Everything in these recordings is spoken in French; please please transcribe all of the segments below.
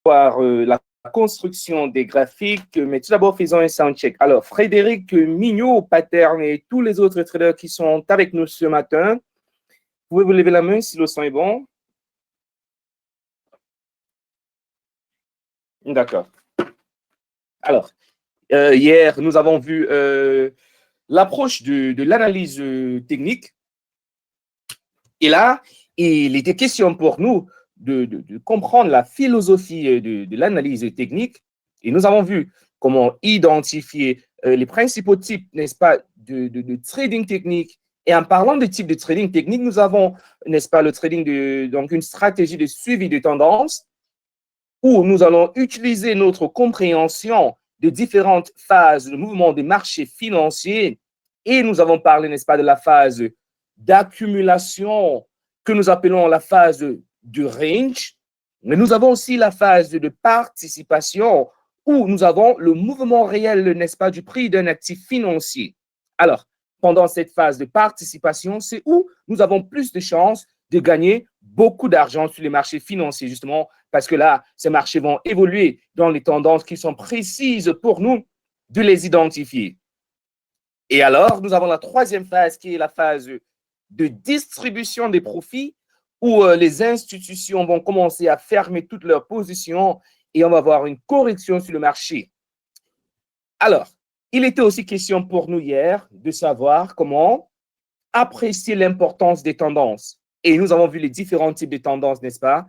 voir la construction des graphiques, mais tout d'abord, faisons un soundcheck. Alors, Frédéric Mignot, Pattern et tous les autres traders qui sont avec nous ce matin, pouvez-vous lever la main si le son est bon? D'accord. Alors, hier, nous avons vu l'approche de l'analyse technique. Et là, il était question pour nous de comprendre la philosophie de l'analyse technique. Et nous avons vu comment identifier les principaux types, n'est-ce pas, de trading technique. Et en parlant de type de trading technique, nous avons, n'est-ce pas, le trading donc une stratégie de suivi de tendance où nous allons utiliser notre compréhension de différentes phases de mouvement des marchés financiers. Et nous avons parlé, n'est-ce pas, de la phase d'accumulation que nous appelons la phase de range. Mais nous avons aussi la phase de participation où nous avons le mouvement réel, n'est-ce pas, du prix d'un actif financier. Alors, pendant cette phase de participation, c'est où nous avons plus de chances de gagner beaucoup d'argent sur les marchés financiers, justement, parce que là, ces marchés vont évoluer dans les tendances qui sont précises pour nous de les identifier. Et alors, nous avons la troisième phase qui est la phase de distribution des profits où les institutions vont commencer à fermer toutes leurs positions et on va avoir une correction sur le marché. Alors, il était aussi question pour nous hier de savoir comment apprécier l'importance des tendances. Et nous avons vu les différents types de tendances, n'est-ce pas?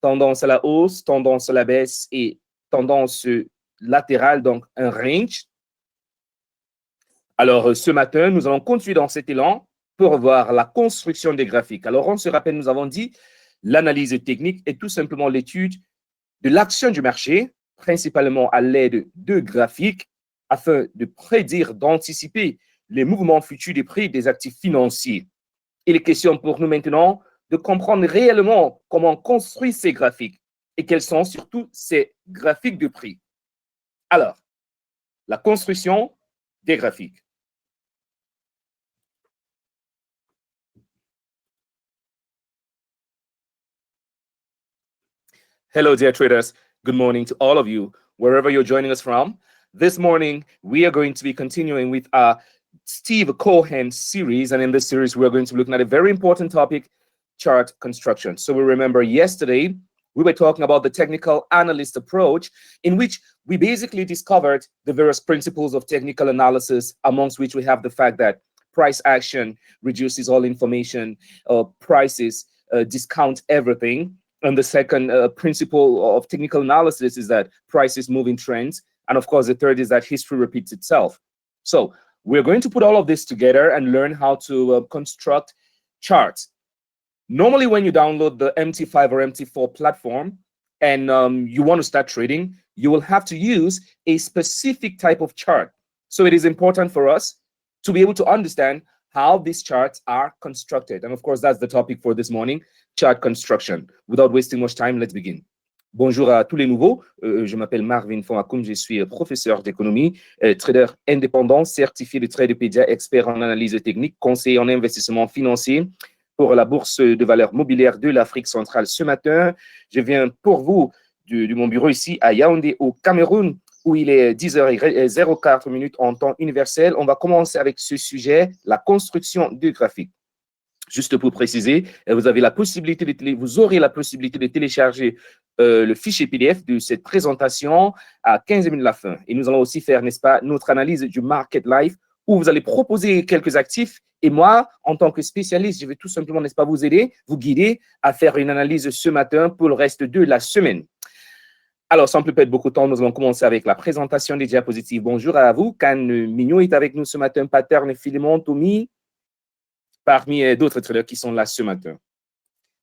Tendance à la hausse, tendance à la baisse et tendance latérale, donc un range. Alors, ce matin, nous allons continuer dans cet élan pour voir la construction des graphiques. Alors, on se rappelle, nous avons dit l'analyse technique est tout simplement l'étude de l'action du marché, principalement à l'aide de graphiques, afin de prédire, d'anticiper les mouvements futurs des prix des actifs financiers. Il est question pour nous maintenant de comprendre réellement comment construire ces graphiques et quels sont surtout ces graphiques de prix. Alors, la construction des graphiques. Hello, dear traders. Good morning to all of you, wherever you're joining us from. This morning, we are going to be continuing with our Steve Cohen series. And in this series, we're going to be looking at a very important topic, chart construction. So we remember yesterday, we were talking about the technical analyst approach, in which we basically discovered the various principles of technical analysis, amongst which we have the fact that price action reduces all information, prices discount everything. And the second principle of technical analysis is that prices move in trends. And of course, the third is that history repeats itself. So we're going to put all of this together and learn how to construct charts. Normally, when you download the MT5 or MT4 platform and you want to start trading, you will have to use a specific type of chart. So it is important for us to be able to understand how these charts are constructed. And of course, that's the topic for this morning, chart construction. Without wasting much time, let's begin. Bonjour à tous les nouveaux. Je m'appelle Marvin Fonacum, je suis professeur d'économie, trader indépendant, certifié de Tradepédia, expert en analyse technique, conseiller en investissement financier pour la bourse de valeurs mobilières de l'Afrique centrale. Ce matin, je viens pour vous de mon bureau ici à Yaoundé, au Cameroun, où il est 10h04 en temps universel. On va commencer avec ce sujet, la construction du graphique. Juste pour préciser, vous aurez la possibilité de télécharger le fichier PDF de cette présentation à 15 minutes de la fin. Et nous allons aussi faire, n'est-ce pas, notre analyse du Market Live, où vous allez proposer quelques actifs. Et moi, en tant que spécialiste, je vais tout simplement, n'est-ce pas, vous aider, vous guider à faire une analyse ce matin pour le reste de la semaine. Alors, sans plus perdre beaucoup de temps, nous allons commencer avec la présentation des diapositives. Bonjour à vous. Can Mignot est avec nous ce matin, Pattern, Philemon, Tommy, parmi d'autres traders qui sont là ce matin.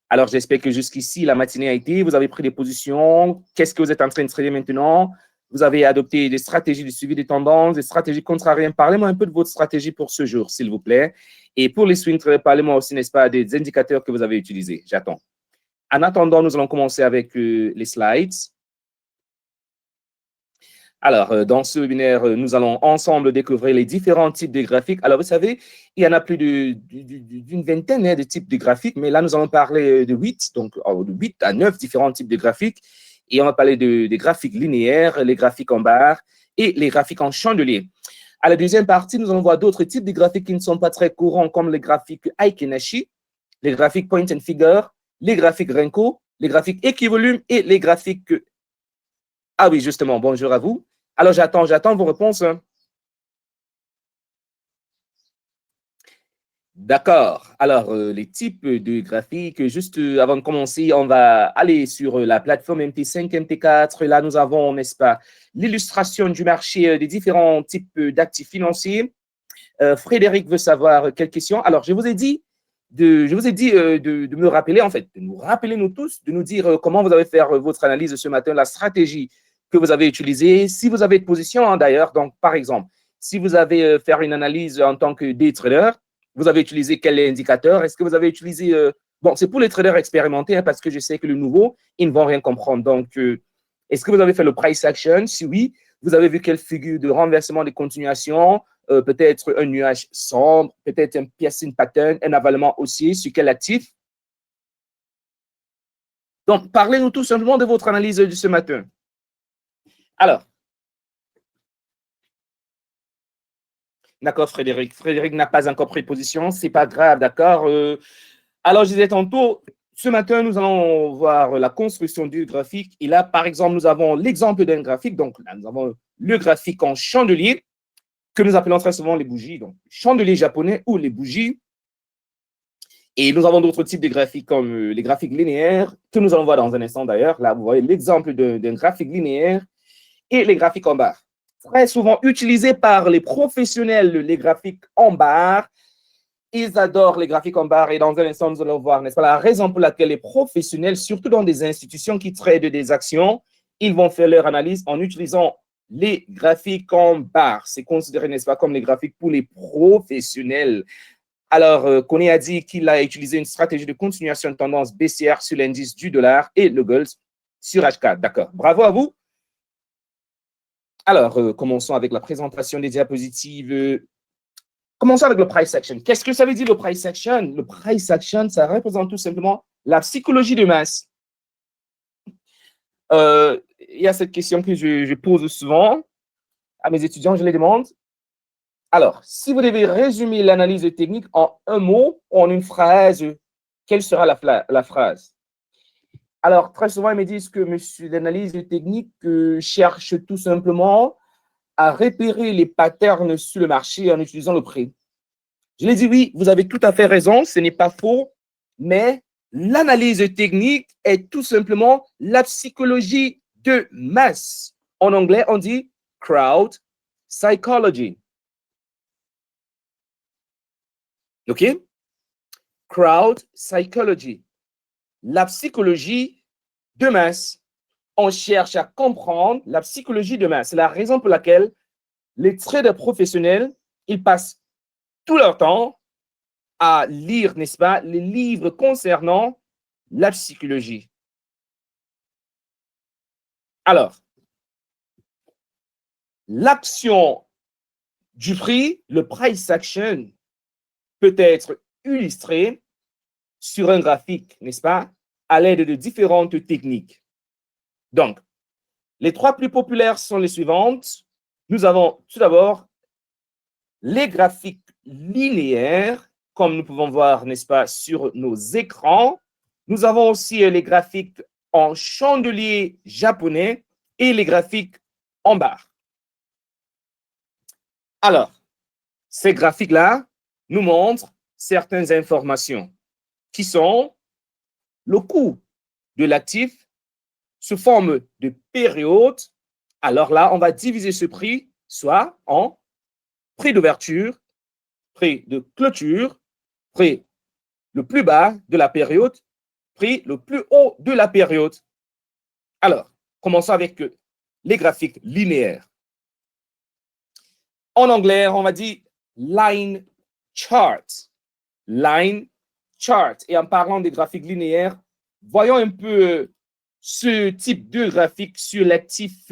Alors, j'espère que jusqu'ici, la matinée a été, vous avez pris des positions. Qu'est-ce que vous êtes en train de trader maintenant? Vous avez adopté des stratégies de suivi des tendances, des stratégies contrariennes. Parlez-moi un peu de votre stratégie pour ce jour, s'il vous plaît. Et pour les swing traders, parlez-moi aussi, n'est-ce pas, des indicateurs que vous avez utilisés. J'attends. En attendant, nous allons commencer avec les slides. Alors, dans ce webinaire, nous allons ensemble découvrir les différents types de graphiques. Alors, vous savez, il y en a plus d'une vingtaine de types de graphiques, mais là, nous allons parler de 8, donc de 8 à 9 différents types de graphiques. Et on va parler des graphiques linéaires, les graphiques en barre et les graphiques en chandelier. À la deuxième partie, nous allons voir d'autres types de graphiques qui ne sont pas très courants, comme les graphiques Aikenashi, les graphiques Point and Figure, les graphiques Renko, les graphiques Equivolume et les graphiques... Ah oui, justement, bonjour à vous. Alors, j'attends vos réponses. D'accord. Alors, les types de graphiques, juste avant de commencer, on va aller sur la plateforme MT5, MT4. Là, nous avons, n'est-ce pas, l'illustration du marché des différents types d'actifs financiers. Frédéric veut savoir quelle question. Alors, je vous ai dit de me rappeler, en fait, de nous rappeler, nous tous, de nous dire comment vous allez faire votre analyse ce matin, la stratégie que vous avez utilisée, si vous avez de position, hein, d'ailleurs. Donc, par exemple, si vous avez faire une analyse en tant que day trader, vous avez utilisé quel indicateur? Est-ce que vous avez utilisé... bon, c'est pour les traders expérimentés, hein, parce que je sais que le nouveau, ils ne vont rien comprendre. Donc, est-ce que vous avez fait le price action? Si oui, vous avez vu quelle figure de renversement de continuation, peut-être un nuage sombre, peut-être un piercing pattern, un avalement haussier, sur quel actif? Donc, parlez-nous tout simplement de votre analyse de ce matin. Alors, d'accord, Frédéric. Frédéric n'a pas encore pris position, c'est pas grave, d'accord. Alors, je disais tantôt, ce matin, nous allons voir la construction du graphique. Et là, par exemple, nous avons l'exemple d'un graphique. Donc, là, nous avons le graphique en chandelier, que nous appelons très souvent les bougies. Donc, chandelier japonais ou les bougies. Et nous avons d'autres types de graphiques comme les graphiques linéaires, que nous allons voir dans un instant d'ailleurs. Là, vous voyez l'exemple d'un graphique linéaire et les graphiques en barre. Très souvent utilisés par les professionnels, les graphiques en barre. Ils adorent les graphiques en barre et dans un instant, nous allons voir, n'est-ce pas, la raison pour laquelle les professionnels, surtout dans des institutions qui traitent des actions, ils vont faire leur analyse en utilisant les graphiques en barre. C'est considéré, n'est-ce pas, comme les graphiques pour les professionnels. Alors, Kone a dit qu'il a utilisé une stratégie de continuation de tendance baissière sur l'indice du dollar et le gold sur H4. D'accord. Bravo à vous. Alors, commençons avec la présentation des diapositives. Commençons avec le price action. Qu'est-ce que ça veut dire le price action? Le price action, ça représente tout simplement la psychologie de masse. Il y a cette question que je pose souvent à mes étudiants, je les demande. Alors, si vous devez résumer l'analyse technique en un mot ou en une phrase, quelle sera la phrase? Alors, très souvent, ils me disent que l'analyse technique cherche tout simplement à repérer les patterns sur le marché en utilisant le prix. Je l'ai dit, oui, vous avez tout à fait raison, ce n'est pas faux, mais l'analyse technique est tout simplement la psychologie de masse. En anglais, on dit crowd psychology. OK? Crowd psychology. La psychologie de masse. On cherche à comprendre la psychologie de masse. C'est la raison pour laquelle les traders professionnels, ils passent tout leur temps à lire, n'est-ce pas, les livres concernant la psychologie. Alors, l'action du prix, le price action, peut être illustré sur un graphique, n'est-ce pas, à l'aide de différentes techniques. Donc, les trois plus populaires sont les suivantes. Nous avons tout d'abord les graphiques linéaires, comme nous pouvons voir, n'est-ce pas, sur nos écrans. Nous avons aussi les graphiques en chandelier japonais et les graphiques en barre. Alors, ces graphiques-là nous montrent certaines informations qui sont le coût de l'actif sous forme de période. Alors là, on va diviser ce prix soit en prix d'ouverture, prix de clôture, prix le plus bas de la période, prix le plus haut de la période. Alors, commençons avec les graphiques linéaires. En anglais, on va dire line chart. Line chart. Et en parlant des graphiques linéaires, voyons un peu ce type de graphique sur l'actif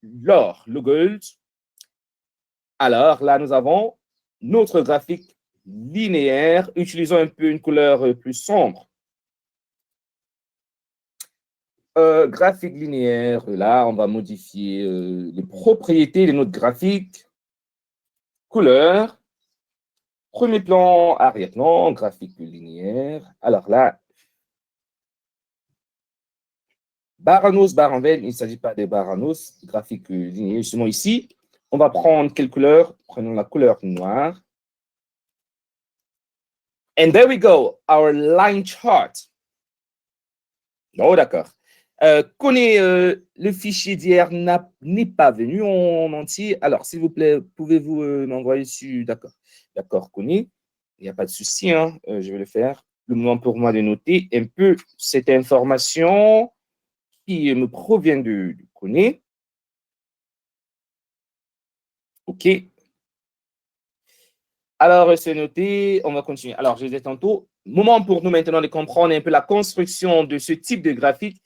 l'or, le gold. Alors là, nous avons notre graphique linéaire. Utilisons un peu une couleur plus sombre. graphique linéaire, là, on va modifier les propriétés de notre graphique. Couleur, premier plan, arrière-plan, graphique linéaire. Alors là, barre en hausse, barre en veine, il ne s'agit pas de barre en hausse, graphique linéaire. Justement ici, on va prendre quelle couleur? Prenons la couleur noire. And there we go, our line chart. Oh, d'accord. Connaît le fichier d'hier n'est pas venu en entier. Alors, s'il vous plaît, pouvez-vous m'envoyer sur... D'accord. D'accord, connaît. Il n'y a pas de souci, hein. Je vais le faire. Le moment pour moi de noter un peu cette information qui me provient de connaît. OK. Alors, c'est noté. On va continuer. Alors, je disais tantôt, moment pour nous maintenant de comprendre un peu la construction de ce type de graphique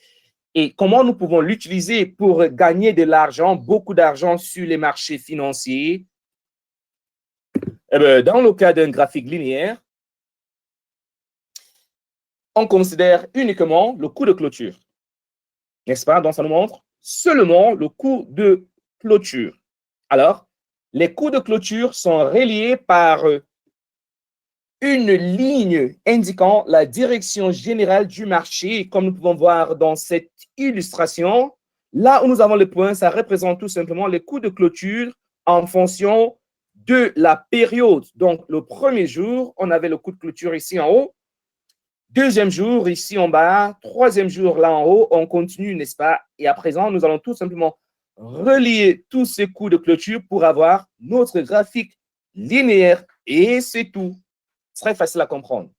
et comment nous pouvons l'utiliser pour gagner de l'argent, beaucoup d'argent sur les marchés financiers. Eh bien, dans le cas d'un graphique linéaire, on considère uniquement le coût de clôture. N'est-ce pas? Donc, ça nous montre seulement le coût de clôture. Alors, les coûts de clôture sont reliés par une ligne indiquant la direction générale du marché. Comme nous pouvons voir dans cette illustration, là où nous avons le point, ça représente tout simplement les coûts de clôture en fonction de la période. Donc, le premier jour, on avait le coût de clôture ici en haut. Deuxième jour, ici en bas. Troisième jour, là en haut. On continue, n'est-ce pas? Et à présent, nous allons tout simplement relier tous ces coûts de clôture pour avoir notre graphique linéaire. Et c'est tout. Très facile à comprendre.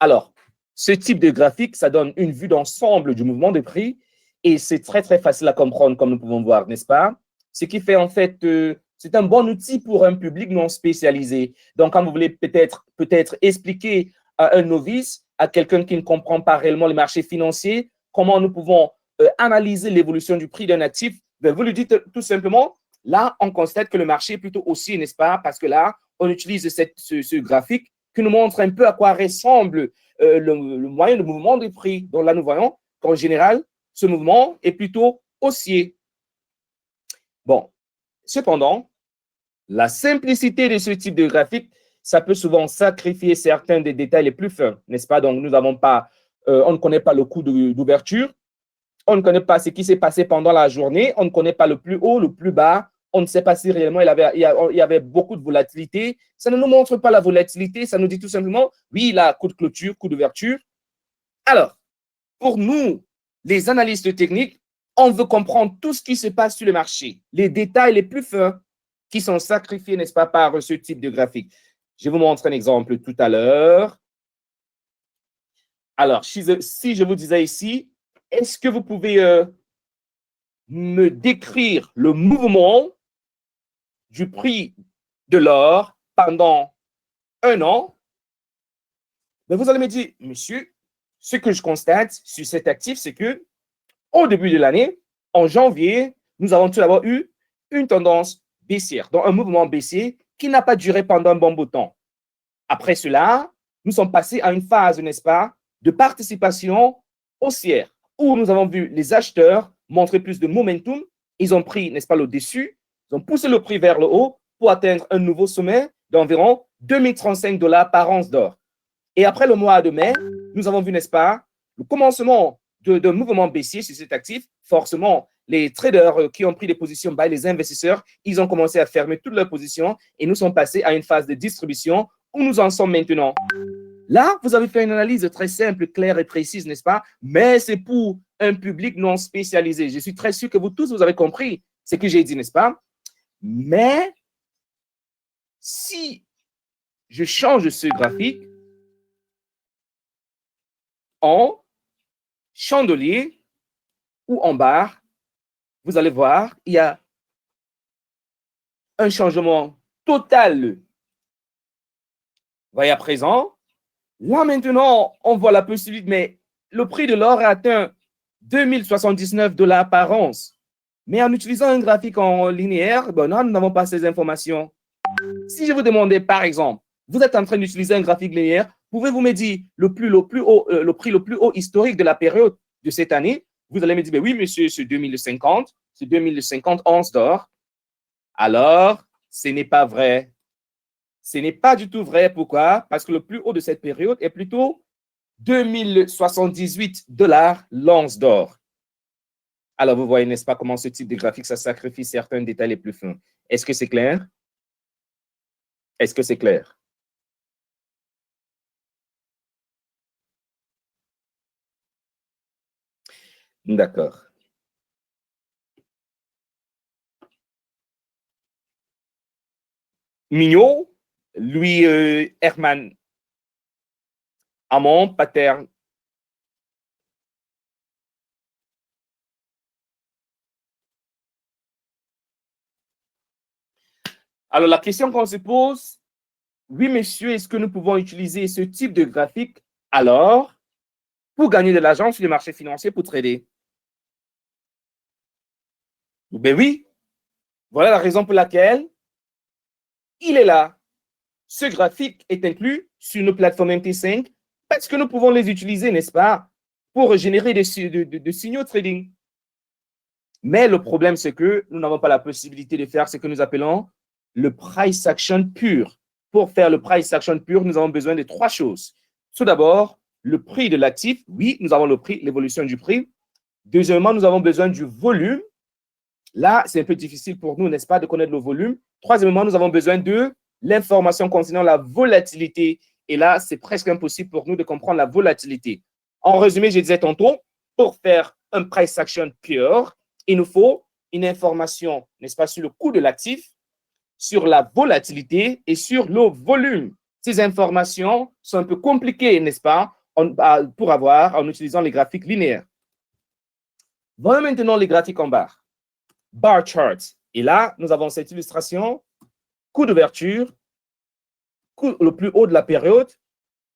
Alors, ce type de graphique, ça donne une vue d'ensemble du mouvement des prix et c'est très, très facile à comprendre comme nous pouvons voir, n'est-ce pas? Ce qui fait en fait, c'est un bon outil pour un public non spécialisé. Donc, quand vous voulez peut-être expliquer à un novice, à quelqu'un qui ne comprend pas réellement les marchés financiers, comment nous pouvons analyser l'évolution du prix d'un actif, vous lui dites tout simplement, là, on constate que le marché est plutôt haussier, n'est-ce pas? Parce que là, on utilise ce graphique qui nous montre un peu à quoi ressemble le moyen de mouvement des prix. Donc là, nous voyons qu'en général, ce mouvement est plutôt haussier. Bon, cependant, la simplicité de ce type de graphique, ça peut souvent sacrifier certains des détails les plus fins, n'est-ce pas? Donc, nous n'avons pas, on ne connaît pas le coût d'ouverture, on ne connaît pas ce qui s'est passé pendant la journée, on ne connaît pas le plus haut, le plus bas, on ne sait pas si réellement il y avait beaucoup de volatilité. Ça ne nous montre pas la volatilité, ça nous dit tout simplement, oui, il a coût de clôture, coût d'ouverture. Alors, pour nous, les analystes techniques, on veut comprendre tout ce qui se passe sur le marché, les détails les plus fins qui sont sacrifiés, n'est-ce pas, par ce type de graphique. Je vous montre un exemple tout à l'heure. Alors, si je vous disais ici, est-ce que vous pouvez me décrire le mouvement du prix de l'or pendant un an? Mais vous allez me dire, monsieur, ce que je constate sur cet actif, c'est que au début de l'année, en janvier, nous avons tout d'abord eu une tendance baissière, donc un mouvement baissier qui n'a pas duré pendant un bon bout de temps. Après cela, nous sommes passés à une phase, n'est-ce pas, de participation haussière, où nous avons vu les acheteurs montrer plus de momentum. Ils ont pris, n'est-ce pas, le dessus, ils ont poussé le prix vers le haut pour atteindre un nouveau sommet d'environ 2035 $ par once d'or. Et après le mois de mai, nous avons vu, n'est-ce pas, le commencement d'un mouvement baissier sur cet actif. Forcément, les traders qui ont pris des positions buy, les investisseurs, ils ont commencé à fermer toutes leurs positions et nous sommes passés à une phase de distribution où nous en sommes maintenant. Là, vous avez fait une analyse très simple, claire et précise, n'est-ce pas? Mais c'est pour un public non spécialisé. Je suis très sûr que vous tous, vous avez compris ce que j'ai dit, n'est-ce pas? Mais si je change ce graphique en chandelier ou en barre, vous allez voir, il y a un changement total. Voyez à présent, là maintenant, on voit la possibilité, mais le prix de l'or a atteint 2079 $ par once. Mais en utilisant un graphique en linéaire, ben non, nous n'avons pas ces informations. Si je vous demandais, par exemple, vous êtes en train d'utiliser un graphique linéaire, pouvez-vous me dire le prix le plus haut historique de la période? de cette année, vous allez me dire, ben oui, monsieur, c'est 2050 onces d'or. Alors, ce n'est pas vrai. Ce n'est pas du tout vrai. Pourquoi? Parce que le plus haut de cette période est plutôt 2078 $ l'once d'or. Alors, vous voyez, n'est-ce pas, comment ce type de graphique, ça sacrifie certains détails les plus fins. Est-ce que c'est clair? Est-ce que c'est clair? D'accord. Mignot, lui, Herman Hamon, Pater. Alors, la question qu'on se pose, oui, monsieur, est-ce que nous pouvons utiliser ce type de graphique alors pour gagner de l'argent sur les marchés financiers pour trader? Ben oui, voilà la raison pour laquelle il est là. Ce graphique est inclus sur nos plateformes MT5 parce que nous pouvons les utiliser, n'est-ce pas, pour générer des signaux trading. Mais le problème, c'est que nous n'avons pas la possibilité de faire ce que nous appelons le price action pur. Pour faire le price action pur, nous avons besoin de trois choses. Tout d'abord, le prix de l'actif. Oui, nous avons le prix, l'évolution du prix. Deuxièmement, nous avons besoin du volume. Là, c'est un peu difficile pour nous, n'est-ce pas, de connaître le volume. Troisièmement, nous avons besoin de l'information concernant la volatilité. Et là, c'est presque impossible pour nous de comprendre la volatilité. En résumé, je disais tantôt, pour faire un price action pure, il nous faut une information, n'est-ce pas, sur le coût de l'actif, sur la volatilité et sur le volume. Ces informations sont un peu compliquées, n'est-ce pas, pour avoir en utilisant les graphiques linéaires. Voyons maintenant les graphiques en barre. Bar chart. Et là, nous avons cette illustration, coût d'ouverture, coût le plus haut de la période,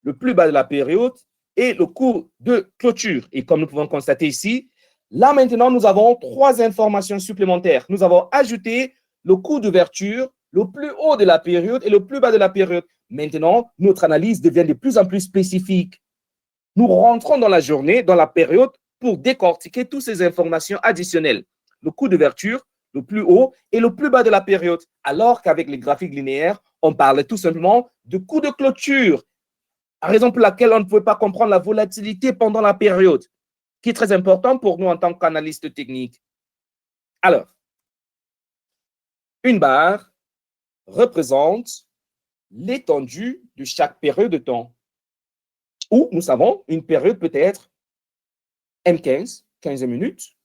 le plus bas de la période et le coût de clôture. Et comme nous pouvons constater ici, là maintenant, nous avons trois informations supplémentaires. Nous avons ajouté le coût d'ouverture, le plus haut de la période et le plus bas de la période. Maintenant, notre analyse devient de plus en plus spécifique. Nous rentrons dans la journée, dans la période, pour décortiquer toutes ces informations additionnelles. Le coût d'ouverture, le plus haut et le plus bas de la période. Alors qu'avec les graphiques linéaires, on parlait tout simplement de coût de clôture, raison pour laquelle on ne pouvait pas comprendre la volatilité pendant la période, qui est très important pour nous en tant qu'analystes techniques. Alors, une barre représente l'étendue de chaque période de temps, où nous savons une période peut être M15, 15 minutes.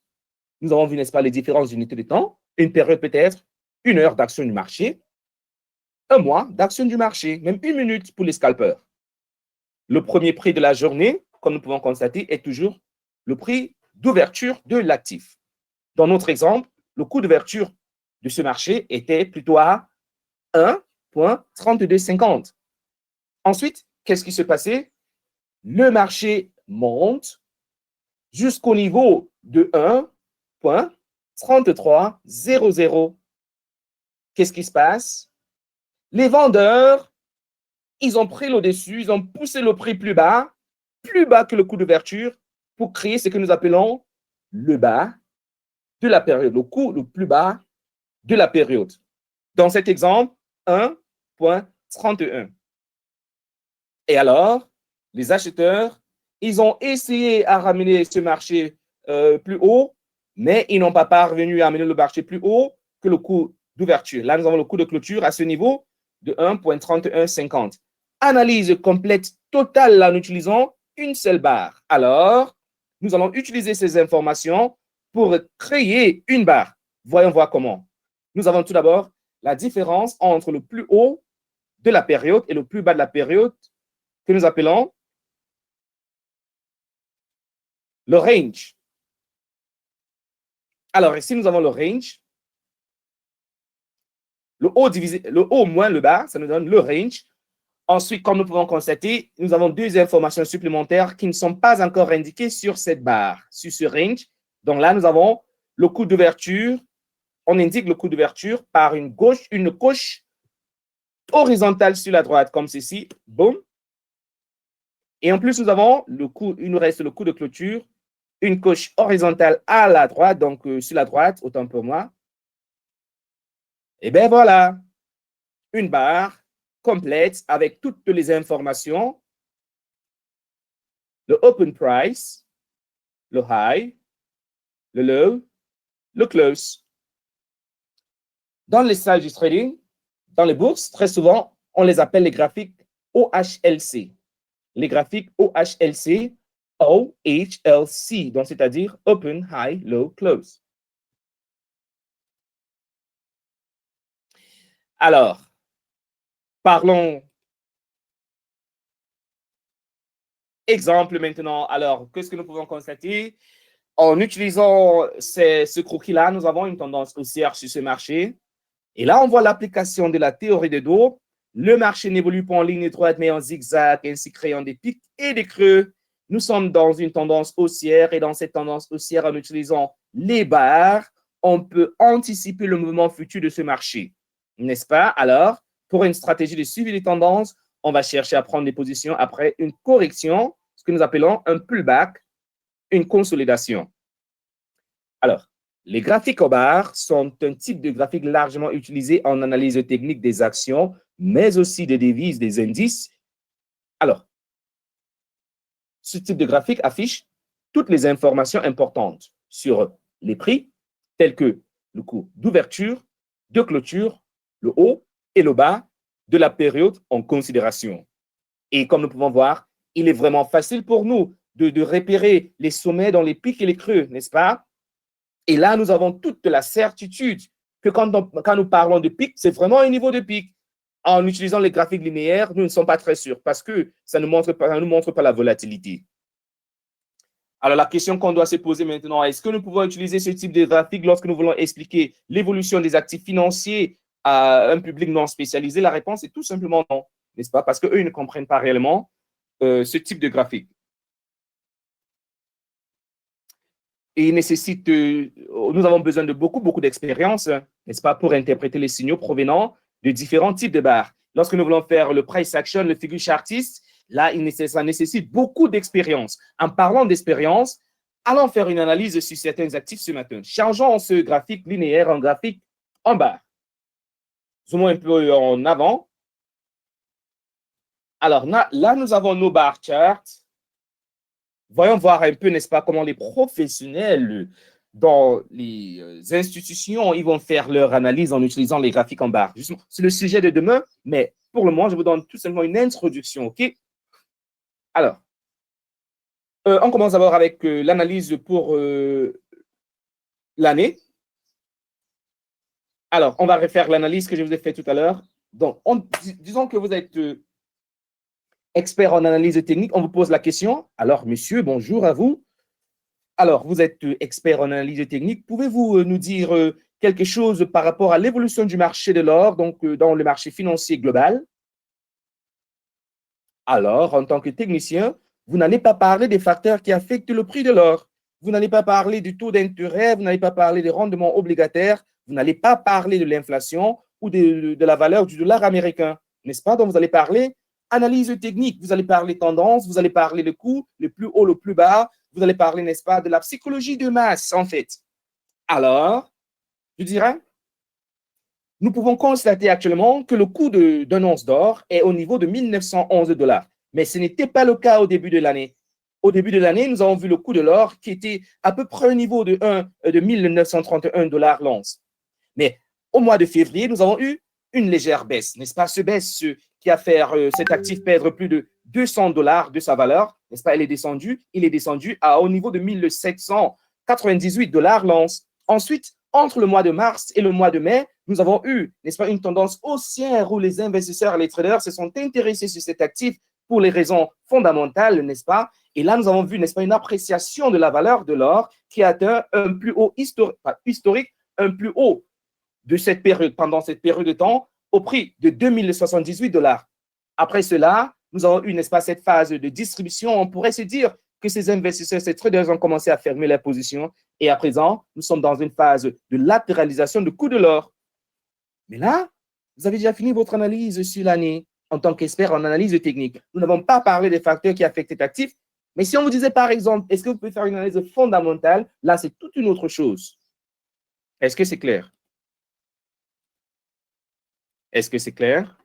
Nous avons vu, n'est-ce pas, les différentes unités de temps. Une période peut être une heure d'action du marché, un mois d'action du marché, même une minute pour les scalpeurs. Le premier prix de la journée, comme nous pouvons constater, est toujours le prix d'ouverture de l'actif. Dans notre exemple, le coût d'ouverture de ce marché était plutôt à 1,3250. Ensuite, qu'est-ce qui se passait? Le marché monte jusqu'au niveau de 1,3300. Qu'est-ce qui se passe? Les vendeurs, ils ont pris le dessus, ils ont poussé le prix plus bas que le coût d'ouverture pour créer ce que nous appelons le bas de la période, le coût le plus bas de la période. Dans cet exemple, 1,31. Et alors, les acheteurs, ils ont essayé à ramener ce marché plus haut, mais ils n'ont pas parvenu à amener le marché plus haut que le coût d'ouverture. Là, nous avons le coût de clôture à ce niveau de 1,3150. Analyse complète totale en utilisant une seule barre. Alors, nous allons utiliser ces informations pour créer une barre. Voyons voir comment. Nous avons tout d'abord la différence entre le plus haut de la période et le plus bas de la période que nous appelons le range. Alors ici, nous avons le range. Le haut moins le bas, ça nous donne le range. Ensuite, comme nous pouvons constater, nous avons deux informations supplémentaires qui ne sont pas encore indiquées sur cette barre, sur ce range. Donc là, nous avons le coût d'ouverture. On indique le coût d'ouverture par une coche horizontale sur la droite, comme ceci. Boum. Et en plus, nous avons le coût, il nous reste le coût de clôture, une coche horizontale à la droite, donc sur la droite, autant pour moi. Et bien voilà, une barre complète avec toutes les informations, le open price, le high, le low, le close. Dans les salles du trading, dans les bourses, très souvent, on les appelle les graphiques OHLC. Les graphiques OHLC, OHLC, donc c'est-à-dire Open, High, Low, Close. Alors, parlons exemple maintenant. Alors, qu'est-ce que nous pouvons constater? En utilisant ce croquis-là, nous avons une tendance haussière sur ce marché. Et là, on voit l'application de la théorie de dos. Le marché n'évolue pas en ligne droite, mais en zigzag, ainsi créant des pics et des creux. Nous sommes dans une tendance haussière et dans cette tendance haussière, en utilisant les barres, on peut anticiper le mouvement futur de ce marché. N'est-ce pas? Alors, pour une stratégie de suivi des tendances, on va chercher à prendre des positions après une correction, ce que nous appelons un pullback, une consolidation. Alors, les graphiques en barres sont un type de graphique largement utilisé en analyse technique des actions, mais aussi des devises, des indices. Alors, ce type de graphique affiche toutes les informations importantes sur les prix, tels que le cours d'ouverture, de clôture, le haut et le bas de la période en considération. Et comme nous pouvons voir, il est vraiment facile pour nous de repérer les sommets dans les pics et les creux, n'est-ce pas? Et là, nous avons toute la certitude que quand nous parlons de pic, c'est vraiment un niveau de pic. En utilisant les graphiques linéaires, nous ne sommes pas très sûrs parce que ça ne montre pas la volatilité. Alors, la question qu'on doit se poser maintenant, est-ce que nous pouvons utiliser ce type de graphique lorsque nous voulons expliquer l'évolution des actifs financiers à un public non spécialisé? La réponse est tout simplement non, n'est-ce pas? Parce qu'eux, ils ne comprennent pas réellement ce type de graphique. Et il nécessite, nous avons besoin de beaucoup d'expérience, n'est-ce pas, pour interpréter les signaux provenant de différents types de barres. Lorsque nous voulons faire le price action, le figure chartiste, là, ça nécessite beaucoup d'expérience. En parlant d'expérience, allons faire une analyse sur certains actifs ce matin. Changeons ce graphique linéaire en graphique en barre. Zoomons un peu en avant. Alors là, nous avons nos bar charts. Voyons voir un peu, n'est-ce pas, comment les professionnels dans les institutions, ils vont faire leur analyse en utilisant les graphiques en barre. Justement, c'est le sujet de demain, mais pour le moment, je vous donne tout simplement une introduction, OK? Alors, on commence d'abord avec l'analyse pour l'année. Alors, on va refaire l'analyse que je vous ai faite tout à l'heure. Donc, disons que vous êtes expert en analyse technique, on vous pose la question. Alors, monsieur, bonjour à vous. Alors, vous êtes expert en analyse technique. Pouvez-vous nous dire quelque chose par rapport à l'évolution du marché de l'or, donc dans le marché financier global? Alors, en tant que technicien, vous n'allez pas parler des facteurs qui affectent le prix de l'or. Vous n'allez pas parler du taux d'intérêt, vous n'allez pas parler des rendements obligataires, vous n'allez pas parler de l'inflation ou de la valeur du dollar américain, n'est-ce pas? Donc, vous allez parler analyse technique, vous allez parler tendance, vous allez parler le coût, le plus haut, le plus bas, vous allez parler, n'est-ce pas, de la psychologie de masse, en fait. Alors, je dirais, nous pouvons constater actuellement que le coût d'un once d'or est au niveau de 1911 $. Mais ce n'était pas le cas au début de l'année. Au début de l'année, nous avons vu le coût de l'or qui était à peu près au niveau de 1931 $ l'once. Mais au mois de février, nous avons eu une légère baisse, n'est-ce pas? Ce baisse qui a fait cet actif perdre plus de 200 $ de sa valeur, n'est-ce pas? Il est descendu au niveau de 1798 $ l'once. Ensuite, entre le mois de mars et le mois de mai, nous avons eu, n'est-ce pas, une tendance haussière où les investisseurs, les traders se sont intéressés sur cet actif pour les raisons fondamentales, n'est-ce pas? Et là, nous avons vu, n'est-ce pas, une appréciation de la valeur de l'or qui a atteint un plus haut historique, un plus haut de cette période, pendant cette période de temps, au prix de 2078 $. Après cela, nous avons eu, n'est-ce pas, cette phase de distribution. On pourrait se dire que ces investisseurs, ces traders ont commencé à fermer leurs positions. Et à présent, nous sommes dans une phase de latéralisation du coût de l'or. Mais là, vous avez déjà fini votre analyse sur l'année en tant qu'expert en analyse technique. Nous n'avons pas parlé des facteurs qui affectent cet actif. Mais si on vous disait, par exemple, est-ce que vous pouvez faire une analyse fondamentale, là, c'est toute une autre chose. Est-ce que c'est clair? Est-ce que c'est clair?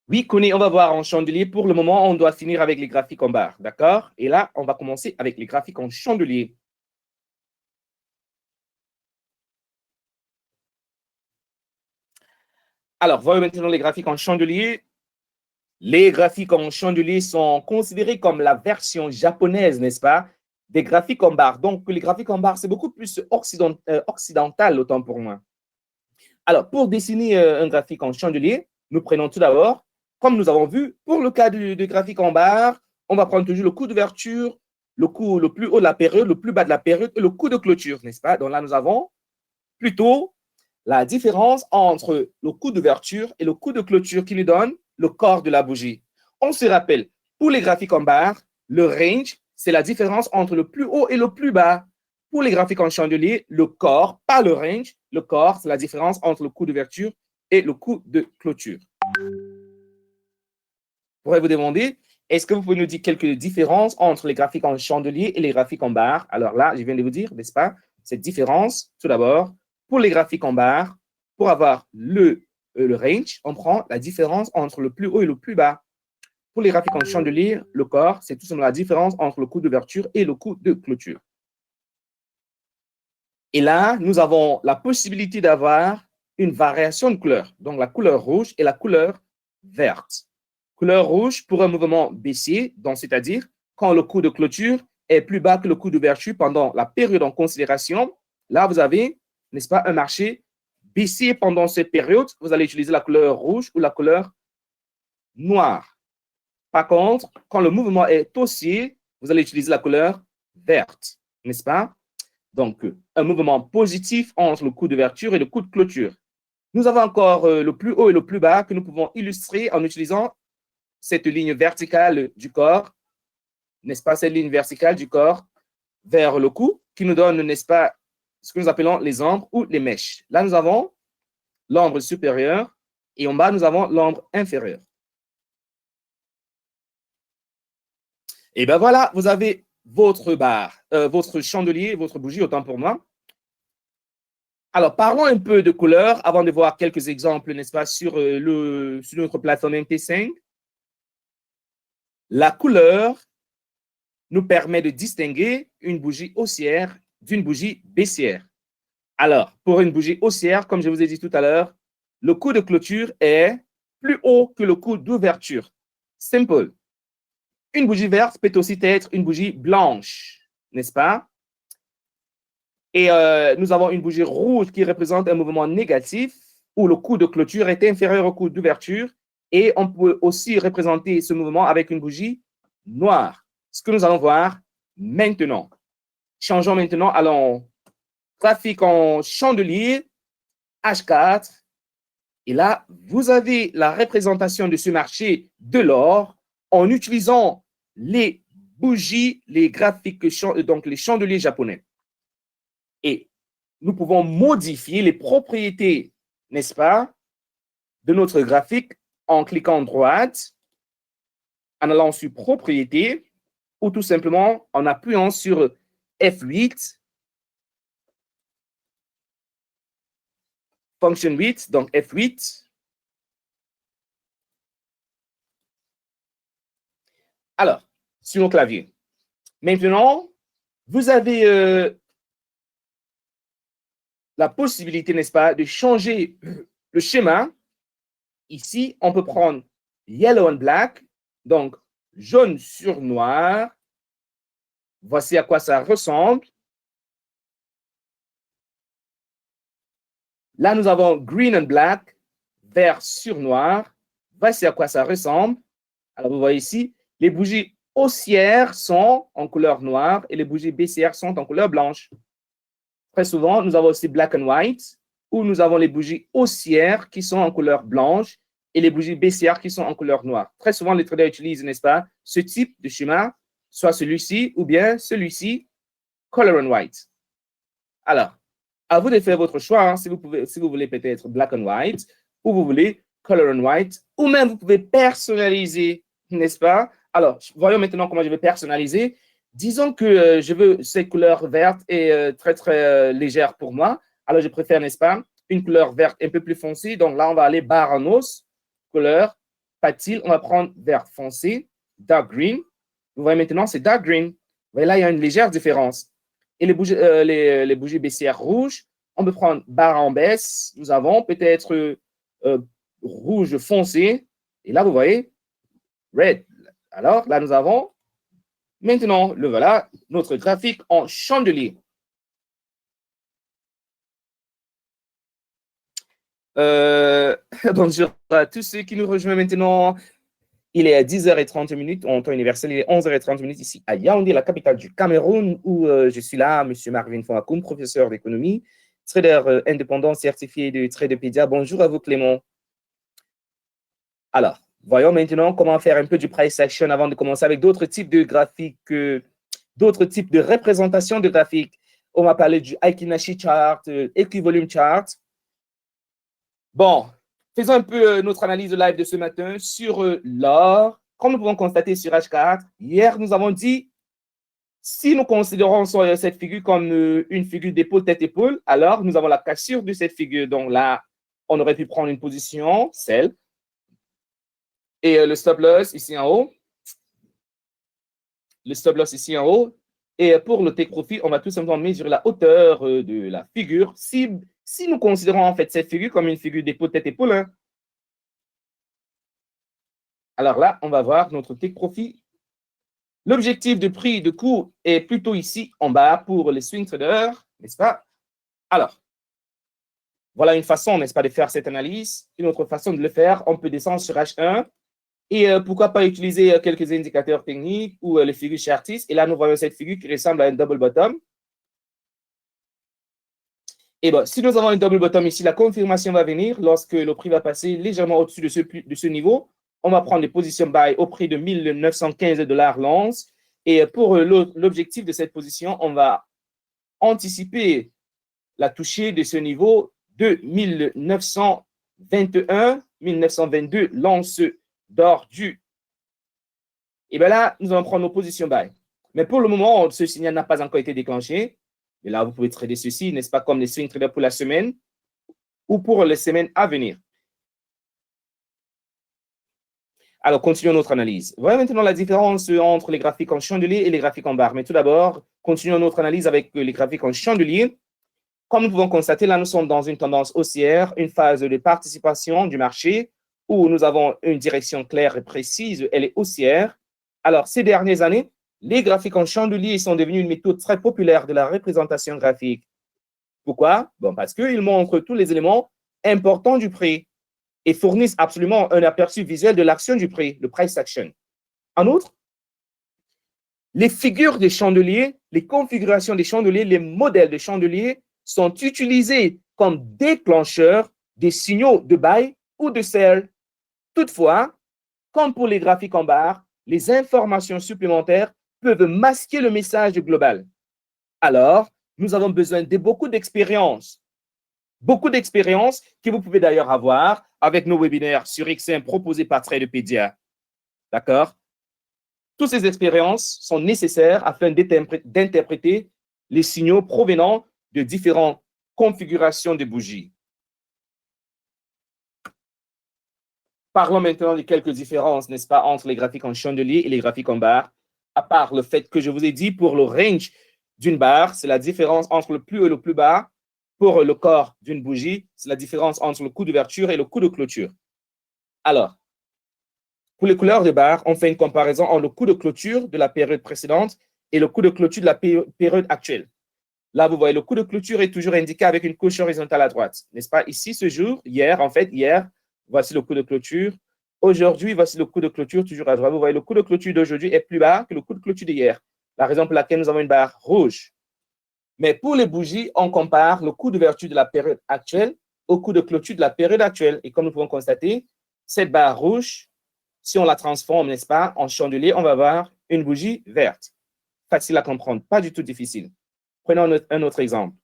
Oui, Connie, on va voir en chandelier. Pour le moment, on doit finir avec les graphiques en barre, d'accord? Et là, on va commencer avec les graphiques en chandelier. Alors, voyons maintenant les graphiques en chandelier. Les graphiques en chandelier sont considérés comme la version japonaise, n'est-ce pas, des graphiques en barre. Donc, les graphiques en barre, c'est beaucoup plus occidental, autant pour moi. Alors, pour dessiner un graphique en chandelier, nous prenons tout d'abord, comme nous avons vu, pour le cas du graphique en barre, on va prendre toujours le coup d'ouverture, le coup le plus haut de la période, le plus bas de la période et le coup de clôture, n'est-ce pas? Donc là, nous avons plutôt la différence entre le coup d'ouverture et le coup de clôture qui nous donne le corps de la bougie. On se rappelle, pour les graphiques en barre, le range, c'est la différence entre le plus haut et le plus bas. Pour les graphiques en chandelier, le corps, pas le range, le corps, c'est la différence entre le coup d'ouverture et le coup de clôture. Je pourrais vous demander, est-ce que vous pouvez nous dire quelques différences entre les graphiques en chandelier et les graphiques en barre? Alors là, je viens de vous dire, n'est-ce pas, cette différence, tout d'abord, pour les graphiques en barre, pour avoir le range, on prend la différence entre le plus haut et le plus bas. Pour les graphiques en chandelier, le corps, c'est tout simplement la différence entre le coup d'ouverture et le coup de clôture. Et là, nous avons la possibilité d'avoir une variation de couleur, donc la couleur rouge et la couleur verte. Couleur rouge pour un mouvement baissier, donc c'est-à-dire quand le coup de clôture est plus bas que le coup d'ouverture pendant la période en considération. Là, vous avez, n'est-ce pas, un marché baissier pendant cette période. Vous allez utiliser la couleur rouge ou la couleur noire. Par contre, quand le mouvement est haussier, vous allez utiliser la couleur verte, n'est-ce pas? Donc, un mouvement positif entre le coup d'ouverture et le coup de clôture. Nous avons encore le plus haut et le plus bas que nous pouvons illustrer en utilisant cette ligne verticale du corps, n'est-ce pas, cette ligne verticale du corps vers le cou qui nous donne, n'est-ce pas, ce que nous appelons les ombres ou les mèches. Là, nous avons l'ombre supérieure et en bas, nous avons l'ombre inférieure. Et bien voilà, vous avez votre barre, votre chandelier, votre bougie, autant pour moi. Alors, parlons un peu de couleurs avant de voir quelques exemples, n'est-ce pas, sur notre plateforme MP5. La couleur nous permet de distinguer une bougie haussière d'une bougie baissière. Alors, pour une bougie haussière, comme je vous ai dit tout à l'heure, le coup de clôture est plus haut que le coup d'ouverture. Simple. Une bougie verte peut aussi être une bougie blanche, n'est-ce pas? Et nous avons une bougie rouge qui représente un mouvement négatif où le coup de clôture est inférieur au coup d'ouverture. Et on peut aussi représenter ce mouvement avec une bougie noire. Ce que nous allons voir maintenant. Changeons maintenant, allons graphique en chandelier, H4. Et là, vous avez la représentation de ce marché de l'or en utilisant les bougies, les graphiques, donc les chandeliers japonais. Et nous pouvons modifier les propriétés, n'est-ce pas, de notre graphique en cliquant droite, en allant sur propriétés, ou tout simplement en appuyant sur F8, fonction 8, donc F8. Alors, sur mon clavier. Maintenant, vous avez la possibilité, n'est-ce pas, de changer le schéma. Ici, on peut prendre yellow and black, donc jaune sur noir. Voici à quoi ça ressemble. Là, nous avons green and black, vert sur noir. Voici à quoi ça ressemble. Alors, vous voyez ici, les bougies haussières sont en couleur noire et les bougies baissières sont en couleur blanche. Très souvent, nous avons aussi black and white, où nous avons les bougies haussières qui sont en couleur blanche et les bougies baissières qui sont en couleur noire. Très souvent, les traders utilisent, n'est-ce pas, ce type de schéma, soit celui-ci ou bien celui-ci, color and white. Alors, à vous de faire votre choix, hein, si vous voulez peut-être black and white ou vous voulez color and white, ou même vous pouvez personnaliser, n'est-ce pas? Alors, voyons maintenant comment je vais personnaliser. Disons que je veux cette couleur verte et très, très légère pour moi. Alors, je préfère, n'est-ce pas, une couleur verte un peu plus foncée. Donc là, on va aller barre en os, couleur, pâtil. On va prendre vert foncé, dark green. Vous voyez maintenant, c'est dark green. Vous voyez là, il y a une légère différence. Et les bougies baissières rouges, on peut prendre barre en baisse. Nous avons peut-être rouge foncé. Et là, vous voyez, red. Alors, là, nous avons maintenant, le voilà, notre graphique en chandelier. Bonjour à tous ceux qui nous rejoignent maintenant. Il est à 10h30 en temps universel. Il est 11h30 ici à Yaoundé, la capitale du Cameroun, où je suis là, M. Marvin Fongakoum, professeur d'économie, trader indépendant certifié de Tradepédia. Bonjour à vous, Clément. Alors, voyons maintenant comment faire un peu du price action avant de commencer avec d'autres types de graphiques, d'autres types de représentations de graphiques. On va parler du Aiki-Nashi chart, Equivolume chart. Bon, faisons un peu notre analyse live de ce matin sur l'or. Comme nous pouvons constater sur H4, hier, nous avons dit, si nous considérons cette figure comme une figure d'épaule, tête-épaule, alors nous avons la cassure de cette figure. Donc là, on aurait pu prendre une position, celle, et le stop loss ici en haut. Le stop loss ici en haut. Et pour le take profit, on va tout simplement mesurer la hauteur de la figure. Si nous considérons en fait cette figure comme une figure d'épaule, tête-épaule, hein, alors là, on va voir notre take profit. L'objectif de prix de cours est plutôt ici en bas pour les swing traders, n'est-ce pas? Alors, voilà une façon, n'est-ce pas, de faire cette analyse. Une autre façon de le faire, on peut descendre sur H1 et pourquoi pas utiliser quelques indicateurs techniques ou les figures chartistes. Et là, nous voyons cette figure qui ressemble à un double bottom. Et bon, si nous avons un double bottom ici, la confirmation va venir lorsque le prix va passer légèrement au-dessus de ce niveau. On va prendre des positions buy au prix de 1915 $ l'once. Et pour l'objectif de cette position, on va anticiper la toucher de ce niveau de 1921, 1922 l'once d'or du. Et bien là, nous allons prendre nos positions buy. Mais pour le moment, ce signal n'a pas encore été déclenché. Et là, vous pouvez trader ceci, n'est-ce pas, comme les swing traders pour la semaine ou pour les semaines à venir. Alors, continuons notre analyse. Voyons maintenant la différence entre les graphiques en chandelier et les graphiques en barre. Mais tout d'abord, continuons notre analyse avec les graphiques en chandelier. Comme nous pouvons constater, là, nous sommes dans une tendance haussière, une phase de participation du marché où nous avons une direction claire et précise, elle est haussière. Alors, ces dernières années, les graphiques en chandelier sont devenus une méthode très populaire de la représentation graphique. Pourquoi? Bon, parce qu'ils montrent tous les éléments importants du prix et fournissent absolument un aperçu visuel de l'action du prix, le price action. En outre, les figures des chandeliers, les configurations des chandeliers, les modèles de chandeliers sont utilisés comme déclencheurs des signaux de buy ou de sell. Toutefois, comme pour les graphiques en barre, les informations supplémentaires peuvent masquer le message global. Alors, nous avons besoin de beaucoup d'expérience que vous pouvez d'ailleurs avoir avec nos webinaires sur XM proposés par Tradepédia. D'accord? Toutes ces expériences sont nécessaires afin d'interpréter les signaux provenant de différentes configurations de bougies. Parlons maintenant de quelques différences, n'est-ce pas, entre les graphiques en chandelier et les graphiques en barre, à part le fait que je vous ai dit pour le range d'une barre, c'est la différence entre le plus haut et le plus bas. Pour le corps d'une bougie, c'est la différence entre le coup d'ouverture et le coup de clôture. Alors, pour les couleurs de barre, on fait une comparaison entre le coup de clôture de la période précédente et le coup de clôture de la période actuelle. Là, vous voyez, le coup de clôture est toujours indiqué avec une couche horizontale à droite, n'est-ce pas? Ici, ce jour, hier, voici le coup de clôture. Aujourd'hui, voici le coup de clôture toujours à droite. Vous voyez, le coup de clôture d'aujourd'hui est plus bas que le coup de clôture d'hier. La raison pour laquelle nous avons une barre rouge. Mais pour les bougies, on compare le coup d'ouverture de la période actuelle au coup de clôture de la période actuelle. Et comme nous pouvons constater, cette barre rouge, si on la transforme, n'est-ce pas, en chandelier, on va avoir une bougie verte. Facile à comprendre, pas du tout difficile. Prenons un autre exemple.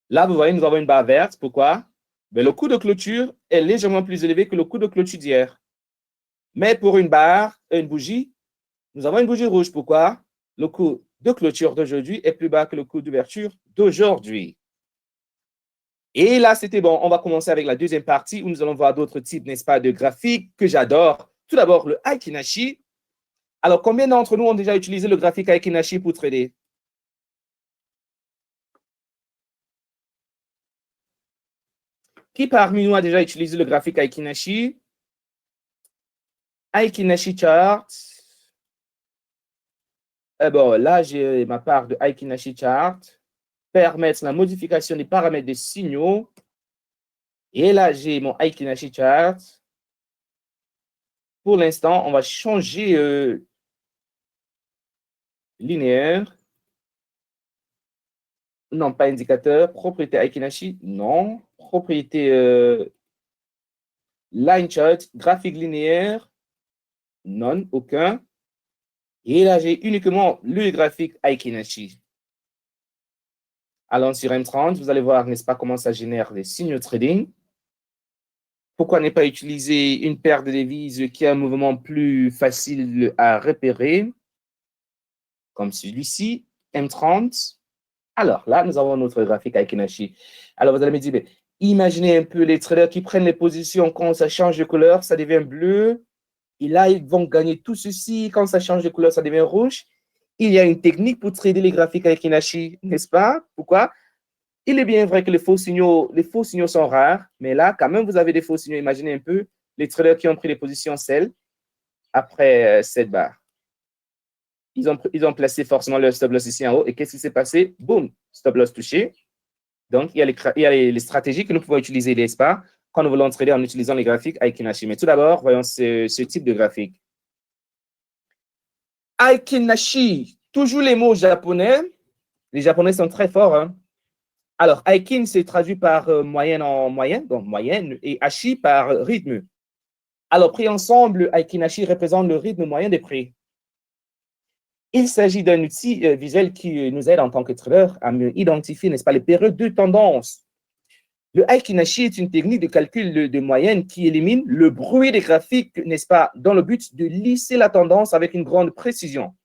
Là, vous voyez, nous avons une barre verte. Pourquoi? Mais le coût de clôture est légèrement plus élevé que le coût de clôture d'hier. Mais pour une barre et une bougie, nous avons une bougie rouge. Pourquoi? Le coût de clôture d'aujourd'hui est plus bas que le coût d'ouverture d'aujourd'hui. Et là, c'était bon. On va commencer avec la deuxième partie où nous allons voir d'autres types, n'est-ce pas, de graphiques que j'adore. Tout d'abord, le Aiki-Nashi. Alors, combien d'entre nous ont déjà utilisé le graphique Aiki-Nashi pour trader? Qui parmi nous a déjà utilisé le graphique Aiki-Nashi? Aiki-Nashi chart. Bon, là, j'ai ma part de Aiki-Nashi chart. Permettre la modification des paramètres des signaux. Et là, j'ai mon Aiki-Nashi chart. Pour l'instant, on va changer linéaire. Non, pas indicateur. Propriété Aiki-Nashi, non. Propriété line chart, graphique linéaire, non, aucun. Et là, j'ai uniquement le graphique Aiki-Nashi. Allons sur M30, vous allez voir, n'est-ce pas, comment ça génère les signaux trading. Pourquoi ne pas utiliser une paire de devises qui a un mouvement plus facile à repérer, comme celui-ci, M30. Alors là, nous avons notre graphique Aiki-Nashi. Alors vous allez me dire, mais imaginez un peu les traders qui prennent les positions quand ça change de couleur, ça devient bleu. Et là, ils vont gagner tout ceci. Quand ça change de couleur, ça devient rouge. Il y a une technique pour trader les graphiques Aiki-Nashi, n'est-ce pas? Pourquoi? Il est bien vrai que les faux signaux sont rares, mais là, quand même, vous avez des faux signaux. Imaginez un peu les traders qui ont pris les positions sell après cette barre. Ils ont placé forcément leur stop loss ici en haut. Et qu'est-ce qui s'est passé? Boum, stop loss touché. Donc, il y a les stratégies que nous pouvons utiliser, n'est-ce pas, quand nous voulons trader en utilisant les graphiques Aiki-Nashi. Mais tout d'abord, voyons ce type de graphique. Aiki-Nashi, toujours les mots japonais. Les japonais sont très forts. Hein. Alors, Aikin, c'est traduit par moyenne en moyenne, donc moyenne, et Ashi par rythme. Alors, pris ensemble, Aikin-Ashi représente le rythme moyen des prix. Il s'agit d'un outil visuel qui nous aide en tant que trader à mieux identifier, n'est-ce pas, les périodes de tendance. Le Aiki-Nashi est une technique de calcul de moyenne qui élimine le bruit des graphiques, n'est-ce pas, dans le but de lisser la tendance avec une grande précision.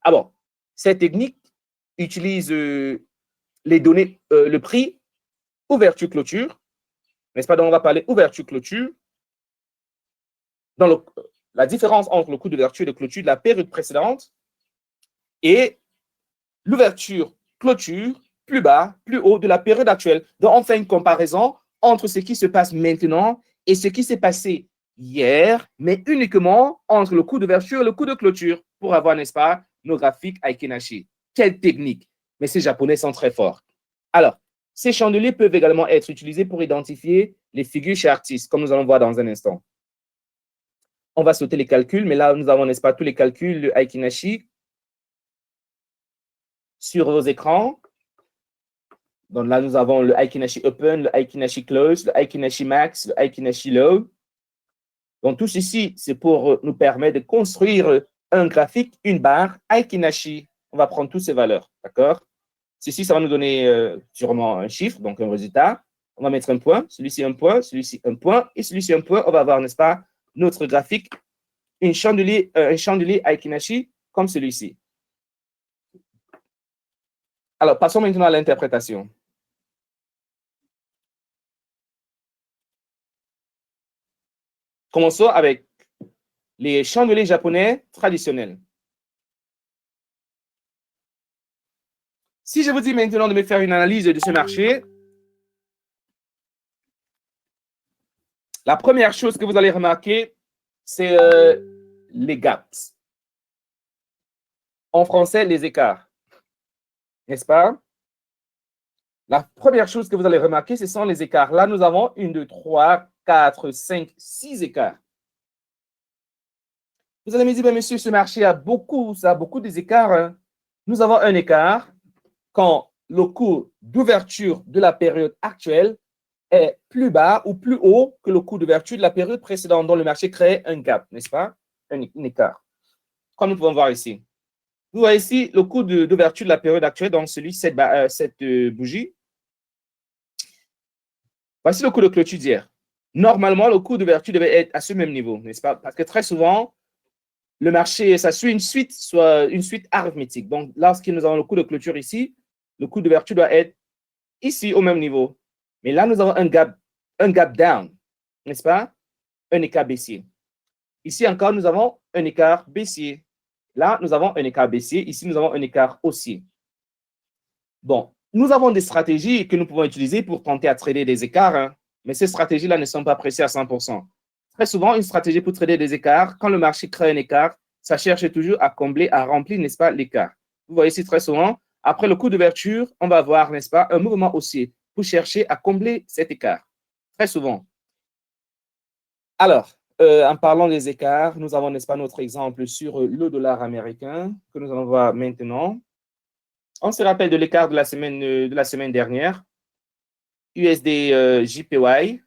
Ah bon, cette technique utilise les données, le prix, ouverture-clôture, n'est-ce pas? Donc, on va parler ouverture-clôture. Dans la différence entre le coût d'ouverture et de clôture de la période précédente et l'ouverture-clôture plus bas, plus haut de la période actuelle. Donc, on fait une comparaison entre ce qui se passe maintenant et ce qui s'est passé hier, mais uniquement entre le coût d'ouverture et le coût de clôture pour avoir, n'est-ce pas, nos graphiques Aiki-Nashi. Quelle technique! Mais ces Japonais sont très forts. Alors, ces chandeliers peuvent également être utilisés pour identifier les figures chartistes, comme nous allons voir dans un instant. On va sauter les calculs, mais là, nous avons, n'est-ce pas, tous les calculs de Aiki-Nashi sur vos écrans. Donc là, nous avons le Aiki-Nashi Open, le Aiki-Nashi Close, le Aiki-Nashi Max, le Aiki-Nashi Low. Donc tout ceci, c'est pour nous permettre de construire un graphique, une barre Aiki-Nashi. On va prendre toutes ces valeurs, d'accord? Ceci, ça va nous donner sûrement un chiffre, donc un résultat. On va mettre un point, celui-ci un point, celui-ci un point, et celui-ci un point. On va avoir, n'est-ce pas, notre graphique, un chandelier Aiki-Nashi comme celui-ci. Alors, passons maintenant à l'interprétation. Commençons avec les chandeliers japonais traditionnels. Si je vous dis maintenant de me faire une analyse de ce marché, la première chose que vous allez remarquer, c'est les gaps. En français, les écarts. N'est-ce pas? La première chose que vous allez remarquer, ce sont les écarts. Là, nous avons 1, 2, 3, 4, 5, 6 écarts. Vous allez me dire, monsieur, ce marché a beaucoup des écarts. Hein. Nous avons un écart quand le coût d'ouverture de la période actuelle est plus bas ou plus haut que le coût d'ouverture de la période précédente dont le marché crée un gap, n'est-ce pas? Un écart. Comme nous pouvons voir ici. Vous voyez ici le coût d'ouverture de la période actuelle, donc cette bougie. Voici le cours de clôture d'hier. Normalement, le cours d'ouverture devait être à ce même niveau, n'est-ce pas? Parce que très souvent, le marché, ça suit soit une suite arithmétique. Donc, lorsque nous avons le cours de clôture ici, le cours d'ouverture doit être ici au même niveau. Mais là, nous avons un gap down, n'est-ce pas? Un écart baissier. Ici encore, nous avons un écart baissier. Là, nous avons un écart baissier. Ici, nous avons un écart haussier. Bon, nous avons des stratégies que nous pouvons utiliser pour tenter à trader des écarts, hein, mais ces stratégies-là ne sont pas précises à 100%. Très souvent, une stratégie pour trader des écarts, quand le marché crée un écart, ça cherche toujours à combler, à remplir, n'est-ce pas, l'écart. Vous voyez ici très souvent, après le coup d'ouverture, on va avoir, n'est-ce pas, un mouvement haussier pour chercher à combler cet écart. Très souvent. Alors, en parlant des écarts, nous avons, n'est-ce pas, notre exemple sur le dollar américain que nous allons voir maintenant. On se rappelle de l'écart de la semaine dernière. USD JPY.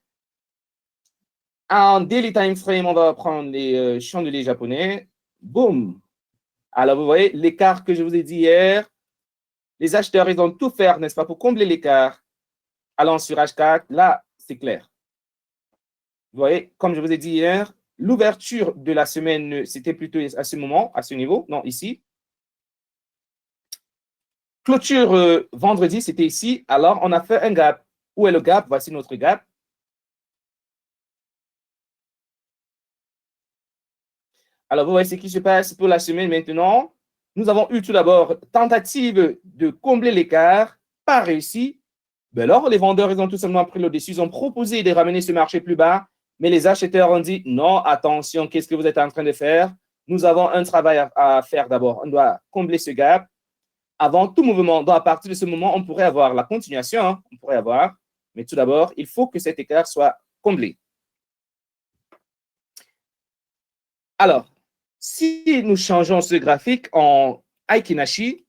En daily time frame, on va prendre les chandeliers japonais. Boum. Alors, vous voyez, l'écart que je vous ai dit hier, les acheteurs, ils ont tout fait, n'est-ce pas, pour combler l'écart. Allant sur H4, là, c'est clair. Vous voyez, comme je vous ai dit hier, l'ouverture de la semaine, c'était plutôt à ce moment, à ce niveau, non, ici. Clôture vendredi, c'était ici. Alors, on a fait un gap. Où est le gap? Voici notre gap. Alors, vous voyez ce qui se passe pour la semaine maintenant. Nous avons eu tout d'abord tentative de combler l'écart, pas réussi. Ben alors, les vendeurs, ils ont tout simplement pris le dessus. Ils ont proposé de ramener ce marché plus bas, mais les acheteurs ont dit non, attention, qu'est-ce que vous êtes en train de faire? Nous avons un travail à faire d'abord. On doit combler ce gap avant tout mouvement. Donc, à partir de ce moment, on pourrait avoir la continuation, hein, on pourrait avoir, mais tout d'abord, il faut que cet écart soit comblé. Alors, si nous changeons ce graphique en Aiki-Nashi,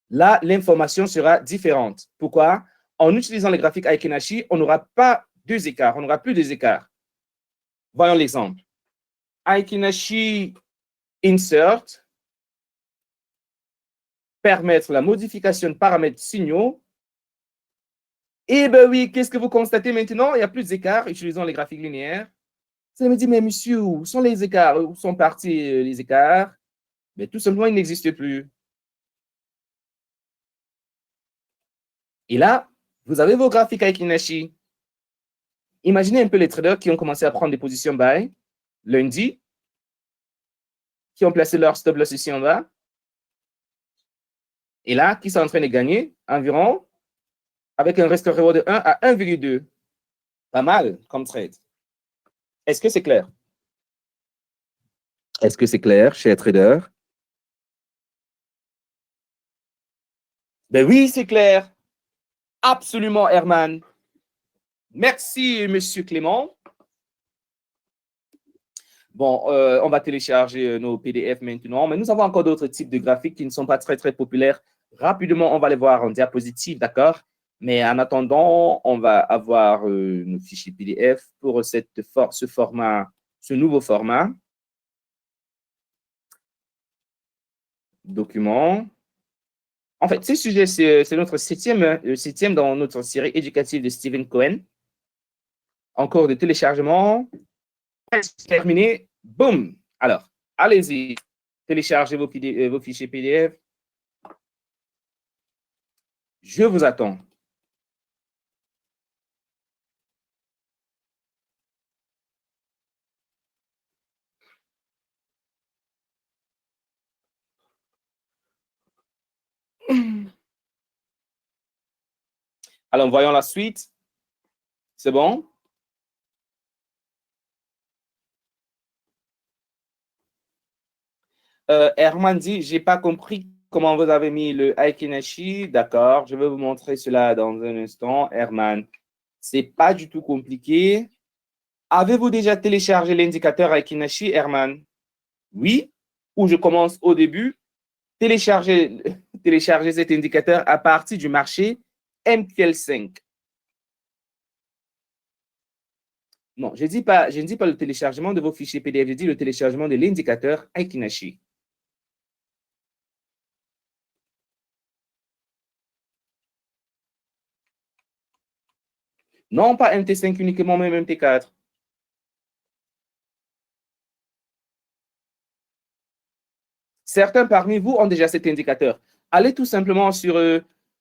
là, l'information sera différente. Pourquoi? En utilisant le graphique Aiki-Nashi, on n'aura pas deux écarts, on n'aura plus deux écarts. Voyons l'exemple. Aiki-Nashi insert, permettre la modification de paramètres signaux. Eh bien oui, qu'est-ce que vous constatez maintenant? Il n'y a plus d'écart, utilisons les graphiques linéaires. Ça me dit, mais monsieur, où sont les écarts? Où sont partis les écarts? Mais tout simplement, ils n'existent plus. Et là, vous avez vos graphiques avec Inashi. Imaginez un peu les traders qui ont commencé à prendre des positions buy lundi, qui ont placé leur stop loss ici en bas, et là, qui sont en train de gagner environ avec un risk reward de 1 à 1,2. Pas mal comme trade. Est-ce que c'est clair? Est-ce que c'est clair, chers traders? Ben oui, c'est clair. Absolument, Herman. Merci, monsieur Clément. Bon, on va télécharger nos PDF maintenant, mais nous avons encore d'autres types de graphiques qui ne sont pas très, très populaires. Rapidement, on va les voir en diapositive, d'accord? Mais en attendant, on va avoir nos fichiers PDF pour ce format, ce nouveau format. Document. En fait, ce sujet, c'est notre septième dans notre série éducative de Stephen Cohen. Encore de téléchargement. Presque terminé. Boum. Alors, allez-y. Téléchargez vos fichiers PDF. Je vous attends. Alors, voyons la suite. C'est bon? Herman dit, j'ai pas compris comment vous avez mis le Aikenashi. D'accord, je vais vous montrer cela dans un instant. Herman, c'est pas du tout compliqué. Avez-vous déjà téléchargé l'indicateur Aikenashi, Herman? Oui? Ou je commence au début. Télécharger cet indicateur à partir du marché MQL5. Non, je ne dis pas le téléchargement de vos fichiers PDF, je dis le téléchargement de l'indicateur Aikenashi. Non pas MT5 uniquement, même MT4. Certains parmi vous ont déjà cet indicateur. Allez tout simplement sur,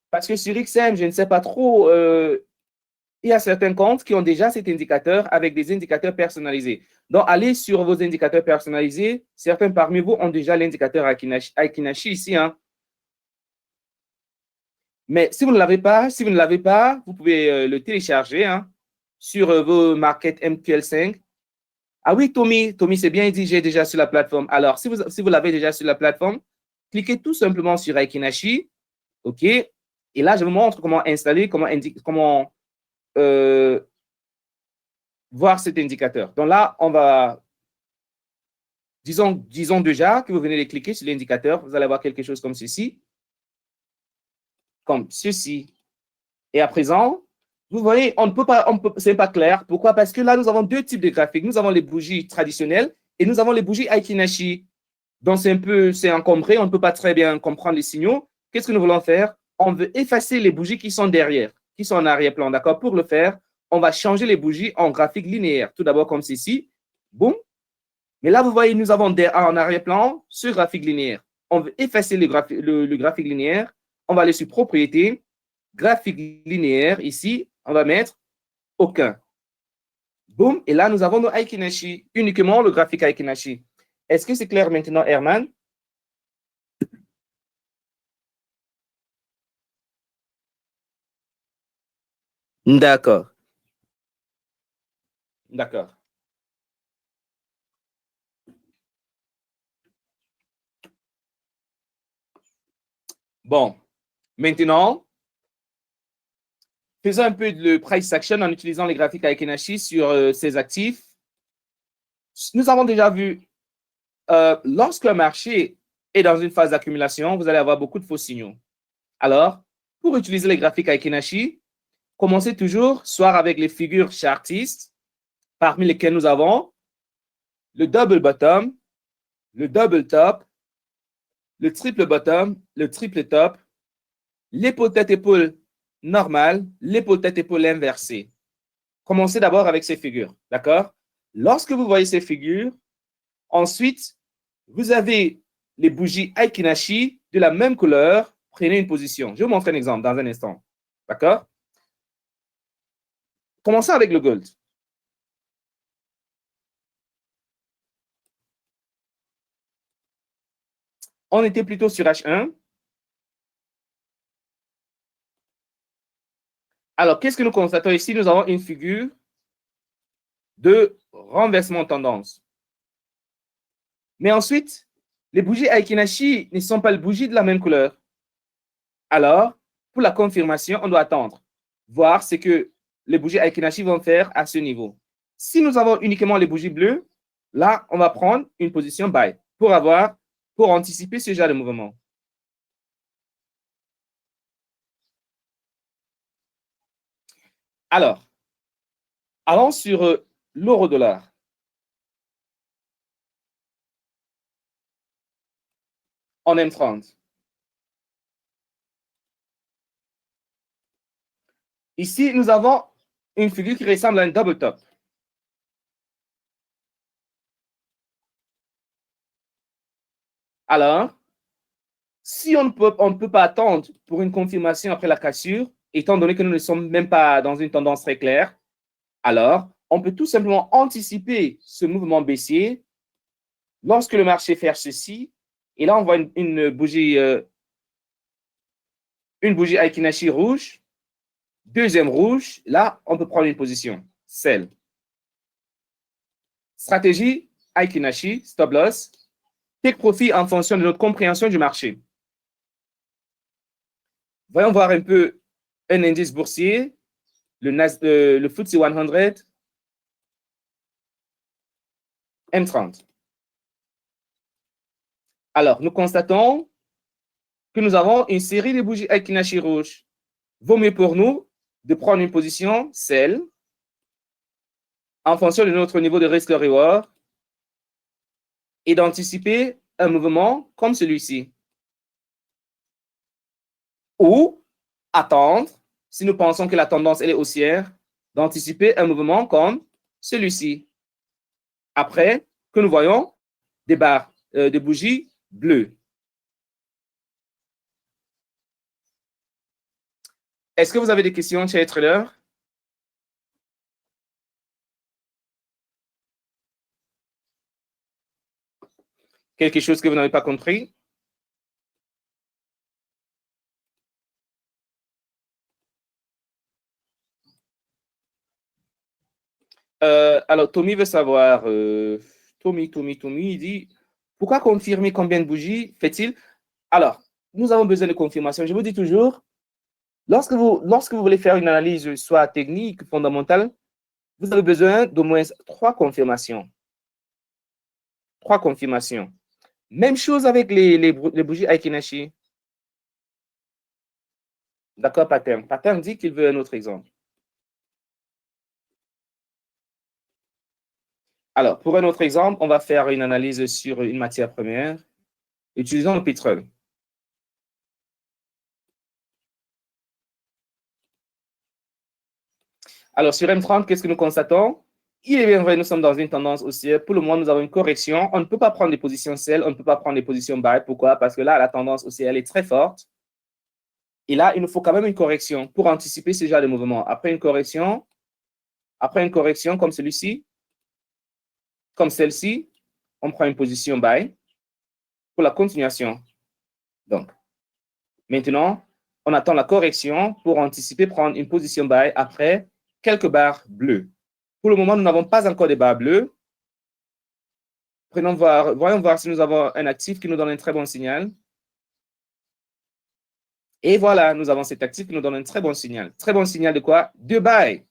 parce que sur XM, je ne sais pas trop, il y a certains comptes qui ont déjà cet indicateur avec des indicateurs personnalisés. Donc, allez sur vos indicateurs personnalisés. Certains parmi vous ont déjà l'indicateur Aikinashi ici. Hein. Mais si vous ne l'avez pas, vous pouvez le télécharger hein, sur vos markets MQL5. Ah oui, Tommy, c'est bien dit, j'ai déjà sur la plateforme. Alors, si vous l'avez déjà sur la plateforme, cliquez tout simplement sur Aikinashi. OK? Et là, je vous montre comment installer, comment voir cet indicateur. Donc là, on va, disons déjà que vous venez de cliquer sur l'indicateur, vous allez avoir quelque chose comme ceci. Comme ceci. Et à présent, vous voyez, c'est pas clair. Pourquoi? Parce que là, nous avons deux types de graphiques. Nous avons les bougies traditionnelles et nous avons les bougies Aikinashi. Donc, c'est encombré, on ne peut pas très bien comprendre les signaux. Qu'est-ce que nous voulons faire? On veut effacer les bougies qui sont derrière, qui sont en arrière-plan, d'accord? Pour le faire, on va changer les bougies en graphique linéaire. Tout d'abord comme ceci. Boum. Mais là, vous voyez, nous avons en arrière-plan ce graphique linéaire. On veut effacer le graphique linéaire. On va aller sur Propriétés, graphique linéaire. Ici, on va mettre aucun. Boum. Et là, nous avons nos Aikinashi, uniquement le graphique Aikinashi. Est-ce que c'est clair maintenant, Herman? D'accord. D'accord. Bon, maintenant, faisons un peu de price action en utilisant les graphiques Aikinashi sur ces actifs. Nous avons déjà vu, lorsque le marché est dans une phase d'accumulation, vous allez avoir beaucoup de faux signaux. Alors, pour utiliser les graphiques Aikinashi, commencez toujours soit avec les figures chartistes, parmi lesquelles nous avons le double bottom, le double top, le triple bottom, le triple top, l'épaule tête-épaule normale, l'épaule tête-épaule inversée. Commencez d'abord avec ces figures, d'accord? Lorsque vous voyez ces figures, ensuite, vous avez les bougies Aikinashi de la même couleur. Prenez une position. Je vais vous montrer un exemple dans un instant, d'accord? Commençons avec le gold. On était plutôt sur H1. Alors, qu'est-ce que nous constatons ici? Nous avons une figure de renversement de tendance. Mais ensuite, les bougies Aikinashi ne sont pas les bougies de la même couleur. Alors, pour la confirmation, on doit attendre, voir ce que les bougies Aikinashi vont faire à ce niveau. Si nous avons uniquement les bougies bleues, là, on va prendre une position buy pour anticiper ce genre de mouvement. Alors, allons sur l'euro-dollar. En M30. Ici, nous avons une figure qui ressemble à un double top. Alors, si on ne peut pas attendre pour une confirmation après la cassure, étant donné que nous ne sommes même pas dans une tendance très claire, alors on peut tout simplement anticiper ce mouvement baissier lorsque le marché fait ceci. Et là, on voit une bougie Aikinashi rouge, deuxième rouge. Là, on peut prendre une position, sell. Stratégie Aikinashi, stop loss, take profit en fonction de notre compréhension du marché. Voyons voir un peu un indice boursier, le FTSE 100, M30. Alors, nous constatons que nous avons une série de bougies Aikinashi rouges. Vaut mieux pour nous de prendre une position, sell, en fonction de notre niveau de risque-reward et d'anticiper un mouvement comme celui-ci. Ou attendre, si nous pensons que la tendance elle est haussière, d'anticiper un mouvement comme celui-ci. Après que nous voyons des barres de bougies bleues. Est-ce que vous avez des questions, chers traders? Quelque chose que vous n'avez pas compris? Alors, Tommy veut savoir, Tommy, il dit, pourquoi confirmer combien de bougies fait-il? Alors, nous avons besoin de confirmation. Je vous dis toujours, lorsque vous voulez faire une analyse soit technique, fondamentale, vous avez besoin d'au moins 3 confirmations. 3 confirmations. Même chose avec les bougies Aiki Nashi. D'accord, Pattern. Pattern dit qu'il veut un autre exemple. Alors, pour un autre exemple, on va faire une analyse sur une matière première utilisant le pétrole. Alors, sur M30, qu'est-ce que nous constatons? Il est bien vrai, nous sommes dans une tendance haussière. Pour le moment, nous avons une correction. On ne peut pas prendre des positions sell, on ne peut pas prendre des positions buy. Pourquoi? Parce que là, la tendance haussière, elle est très forte. Et là, il nous faut quand même une correction pour anticiper ce genre de mouvement. Après une correction comme celui-ci, comme celle-ci, on prend une position buy pour la continuation. Donc, maintenant, on attend la correction pour anticiper prendre une position buy après quelques barres bleues. Pour le moment, nous n'avons pas encore de barres bleues. Voyons voir si nous avons un actif qui nous donne un très bon signal. Et voilà, nous avons cet actif qui nous donne un très bon signal. Très bon signal de quoi? De buy.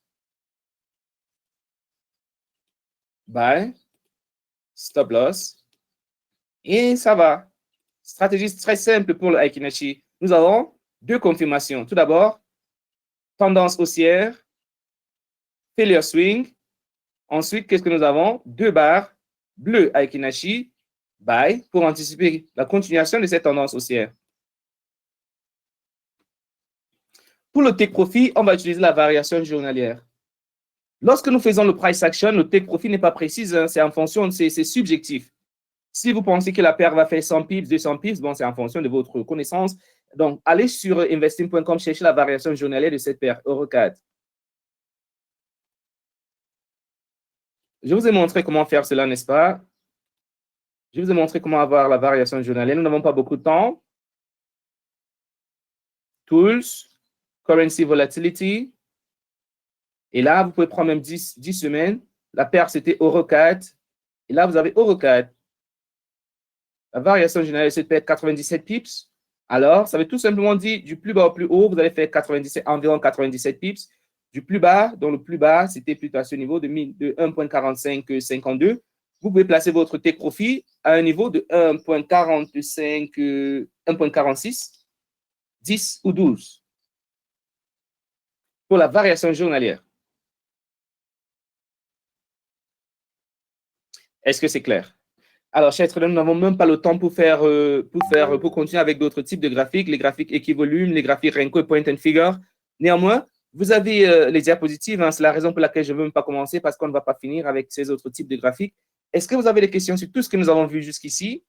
Buy. Stop loss. Et ça va. Stratégie très simple pour le Aiki Nashi. Nous avons 2 confirmations. Tout d'abord, tendance haussière, failure swing. Ensuite, qu'est-ce que nous avons? 2 barres bleues Aiki Nashi, buy, pour anticiper la continuation de cette tendance haussière. Pour le take profit, on va utiliser la variation journalière. Lorsque nous faisons le price action, le take profit n'est pas précis, hein, c'est en fonction, c'est subjectif. Si vous pensez que la paire va faire 100 pips, 200 pips, bon, c'est en fonction de votre connaissance. Donc, allez sur investing.com, chercher la variation journalière de cette paire EUR4. Je vous ai montré comment faire cela, n'est-ce pas? Je vous ai montré comment avoir la variation journalière. Nous n'avons pas beaucoup de temps. Tools, Currency Volatility. Et là, vous pouvez prendre même 10 semaines. La paire, c'était EUR4. Et là, vous avez EUR4. La variation générale de cette paire, 97 pips. Alors, ça veut tout simplement dire du plus bas au plus haut, vous allez faire environ 97 pips. Du plus bas, dont le plus bas, c'était plutôt à ce niveau de 1.4552. Vous pouvez placer votre take profit à un niveau de 1.45, 1.46, 10 ou 12 pour la variation journalière. Est-ce que c'est clair? Alors, chers traders, nous n'avons même pas le temps pour continuer avec d'autres types de graphiques, les graphiques équivolumes, les graphiques Renko et Point and Figure. Néanmoins, vous avez les diapositives, hein, c'est la raison pour laquelle je ne veux même pas commencer parce qu'on ne va pas finir avec ces autres types de graphiques. Est-ce que vous avez des questions sur tout ce que nous avons vu jusqu'ici?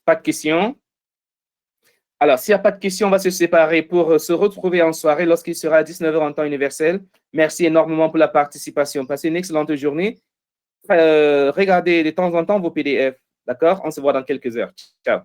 Pas de questions? Alors, s'il n'y a pas de questions, on va se séparer pour se retrouver en soirée lorsqu'il sera à 19h en temps universel. Merci énormément pour la participation. Passez une excellente journée. Regardez de temps en temps vos PDF. D'accord? On se voit dans quelques heures. Ciao.